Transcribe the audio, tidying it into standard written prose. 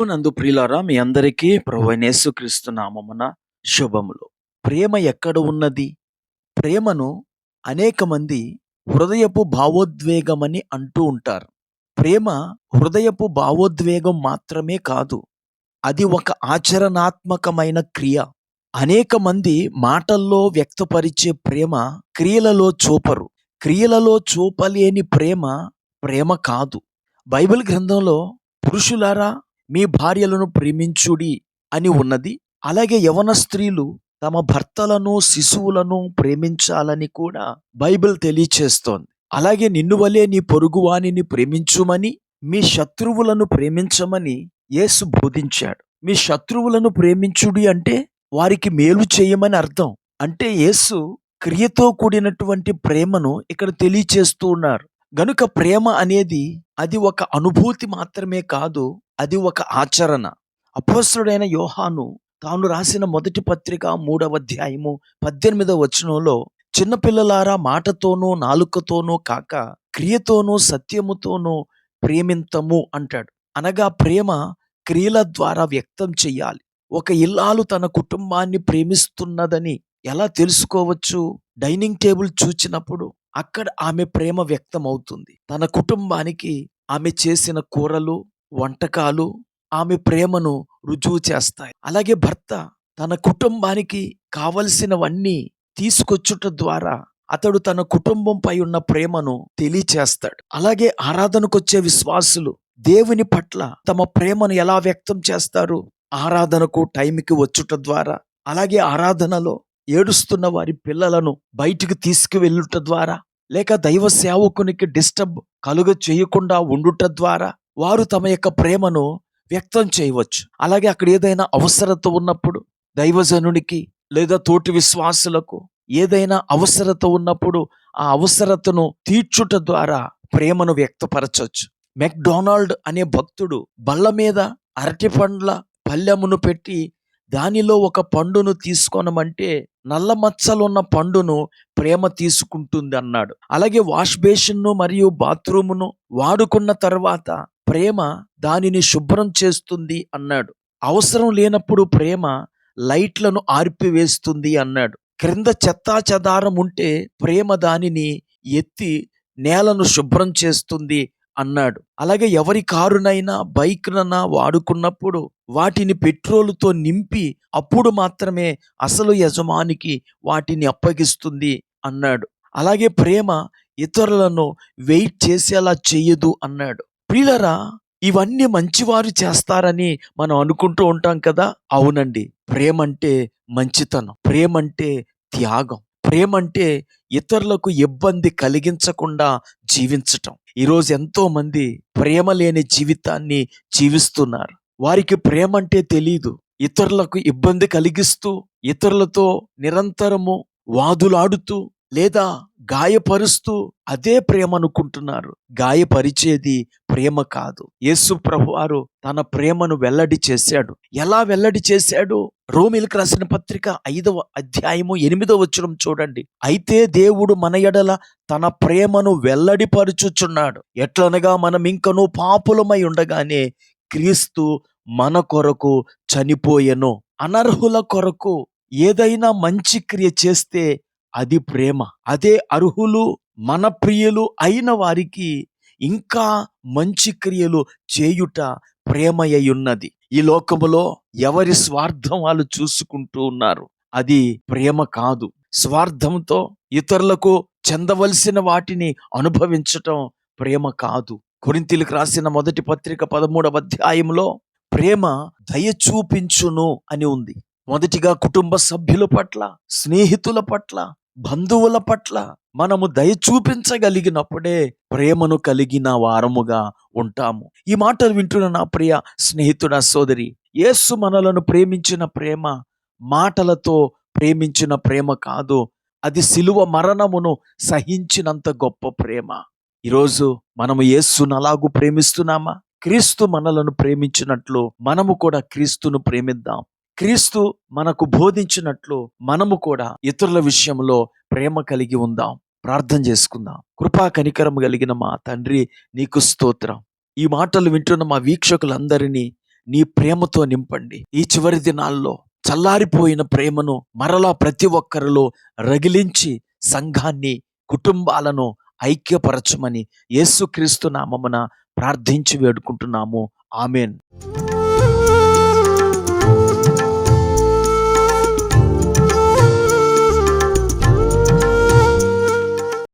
ప్రభునందు ప్రియులారా, మీ అందరికీ ప్రభువైన యేసుక్రీస్తు నామమున శుభములు. ప్రేమ ఎక్కడ ఉన్నది? ప్రేమను అనేక మంది హృదయపు భావోద్వేగమని అంటూ ఉంటారు. ప్రేమ హృదయపు భావోద్వేగం మాత్రమే కాదు, అది ఒక ఆచరణాత్మకమైన క్రియ. అనేక మంది మాటల్లో వ్యక్తపరిచే ప్రేమ క్రియలలో చూపరు. క్రియలలో చూపలేని ప్రేమ ప్రేమ కాదు. బైబిల్ గ్రంథంలో పురుషులారా మీ భార్యలను ప్రేమించుడి అని ఉన్నది. అలాగే యవన స్త్రీలు తమ భర్తలను శిశువులను ప్రేమించాలని కూడా బైబిల్ తెలియచేస్తోంది. అలాగే నిన్ను వలే నీ పొరుగువానిని ప్రేమించుమని, మీ శత్రువులను ప్రేమించమని యేసు బోధించాడు. మీ శత్రువులను ప్రేమించుడి అంటే వారికి మేలు చేయమని అర్థం. అంటే యేసు క్రియతో కూడినటువంటి ప్రేమను ఇక్కడ తెలియచేస్తూ ఉన్నారు. గనుక ప్రేమ అనేది అది ఒక అనుభూతి మాత్రమే కాదు, అది ఒక ఆచరణ. అపోస్తలుడైన యోహాను తాను రాసిన మొదటి పత్రిక 3వ అధ్యాయము 18వ వచనంలో, చిన్నపిల్లలారా, మాటతోనూ నాలుకతోనూ కాక క్రియతోనూ సత్యముతోనూ ప్రేమింతము అంటాడు. అనగా ప్రేమ క్రియల ద్వారా వ్యక్తం చెయ్యాలి. ఒక ఇల్లాలు తన కుటుంబాన్ని ప్రేమిస్తున్నదని ఎలా తెలుసుకోవచ్చు? డైనింగ్ టేబుల్ చూచినప్పుడు అక్కడ ఆమె ప్రేమ వ్యక్తం అవుతుంది. తన కుటుంబానికి ఆమె చేసిన కూరలు, వంటకాలు ఆమె ప్రేమను రుజువు చేస్తాయి. అలాగే భర్త తన కుటుంబానికి కావలసినవన్నీ తీసుకొచ్చుట ద్వారా అతడు తన కుటుంబంపై ఉన్న ప్రేమను తెలియచేస్తాడు. అలాగే ఆరాధనకొచ్చే విశ్వాసులు దేవుని పట్ల తమ ప్రేమను ఎలా వ్యక్తం చేస్తారు? ఆరాధనకు టైంకి వచ్చుట ద్వారా, అలాగే ఆరాధనలో ఏడుస్తున్న వారి పిల్లలను బయటికి తీసుకువెళ్ళుట ద్వారా, లేక దైవ సేవకునికి డిస్టర్బ్ కలుగ చేయకుండా ఉండుట ద్వారా వారు తమ యొక్క ప్రేమను వ్యక్తం చేయవచ్చు. అలాగే అక్కడ ఏదైనా అవసరత ఉన్నప్పుడు దైవజనునికి లేదా తోటి విశ్వాసులకు ఏదైనా అవసరత ఉన్నప్పుడు ఆ అవసరతను తీర్చుట ద్వారా ప్రేమను వ్యక్తపరచవచ్చు. మెక్డొనాల్డ్ అనే భక్తుడు బల్ల మీద అరటి పండ్ల పళ్ళెమును పెట్టి దానిలో ఒక పండును తీసుకోనమంటే నల్ల మచ్చలున్న పండును ప్రేమ తీసుకుంటుంది అన్నాడు. అలాగే వాష్ బేసిన్ను మరియు బాత్రూమును వాడుకున్న తర్వాత ప్రేమ దానిని శుభ్రం చేస్తుంది అన్నాడు. అవసరం లేనప్పుడు ప్రేమ లైట్లను ఆర్పివేస్తుంది అన్నాడు. క్రింద చెత్తా చెదారం ఉంటే ప్రేమ దానిని ఎత్తి నేలను శుభ్రం చేస్తుంది అన్నాడు. అలాగే ఎవరి కారునైనా బైక్నైనా వాడుకున్నప్పుడు వాటిని పెట్రోలుతో నింపి అప్పుడు మాత్రమే అసలు యజమానికి వాటిని అప్పగిస్తుంది అన్నాడు. అలాగే ప్రేమ ఇతరులను వెయిట్ చేసేలా చెయ్యదు అన్నాడు. ప్రియులారా, ఇవన్నీ మంచివారు చేస్తారని మనం అనుకుంటూ ఉంటాం కదా. అవునండి, ప్రేమంటే మంచితనం, ప్రేమంటే త్యాగం, ప్రేమంటే ఇతరులకు ఇబ్బంది కలిగించకుండా జీవించటం. ఈరోజు ఎంతో మంది ప్రేమ లేని జీవితాన్ని జీవిస్తున్నారు. వారికి ప్రేమ అంటే తెలీదు. ఇతరులకు ఇబ్బంది కలిగిస్తూ, ఇతరులతో నిరంతరము వాదులాడుతూ లేదా గాయపరుస్తూ అదే ప్రేమ అనుకుంటున్నారు. గాయపరిచేది ప్రేమ కాదు. యేసు ప్రభువారు తన ప్రేమను వెల్లడి చేశాడు. ఎలా వెల్లడి చేశాడు? రోమీయులకు రాసిన పత్రిక 5వ అధ్యాయము 8వ వచనం చూడండి. అయితే దేవుడు మన ఎడల తన ప్రేమను వెల్లడిపరుచుచున్నాడు. ఎట్లనగా మనం ఇంకనూ పాపులమై ఉండగానే క్రీస్తు మన కొరకు చనిపోయెను. అనర్హుల కొరకు ఏదైనా మంచి క్రియ చేస్తే అది ప్రేమ. అదే అర్హులు మన ప్రియులు అయిన వారికి ఇంకా మంచి క్రియలు చేయుట ప్రేమయ్యున్నది. ఈ లోకములో ఎవరి స్వార్థం వాళ్ళు చూసుకుంటూ ఉన్నారు. అది ప్రేమ కాదు. స్వార్థంతో ఇతరులకు చెందవలసిన వాటిని అనుభవించటం ప్రేమ కాదు. కొరింథీయులకు రాసిన మొదటి పత్రిక 13వ అధ్యాయంలో ప్రేమ దయ చూపించును అని ఉంది. మొదటిగా కుటుంబ సభ్యుల పట్ల, స్నేహితుల పట్ల, బంధువుల పట్ల మనము దయ చూపించగలిగినప్పుడే ప్రేమను కలిగిన వారముగా ఉంటాము. ఈ మాటలు వింటున్న నా ప్రియ స్నేహితుడా, సోదరి, యేసు మనలను ప్రేమించిన ప్రేమ మాటలతో ప్రేమించిన ప్రేమ కాదు, అది సిలువ మరణమును సహించినంత గొప్ప ప్రేమ. ఈరోజు మనము యేసును అలాగూ ప్రేమిస్తున్నామా? క్రీస్తు మనలను ప్రేమించినట్లు మనము కూడా క్రీస్తును ప్రేమిద్దాం. క్రీస్తు మనకు బోధించినట్లు మనము కూడా ఇతరుల విషయంలో ప్రేమ కలిగి ఉందాం. ప్రార్థన చేసుకుందాం. కృపా కనికరము కలిగిన మా తండ్రి, నీకు స్తోత్రం. ఈ మాటలు వింటున్న మా వీక్షకులందరినీ నీ ప్రేమతో నింపండి. ఈ చివరి దినాల్లో చల్లారిపోయిన ప్రేమను మరలా ప్రతి ఒక్కరిలో రగిలించి సంఘాన్ని, కుటుంబాలను ఐక్యపరచమని యేసుక్రీస్తు నామమున ప్రార్థించి వేడుకుంటున్నాము. ఆమేన్.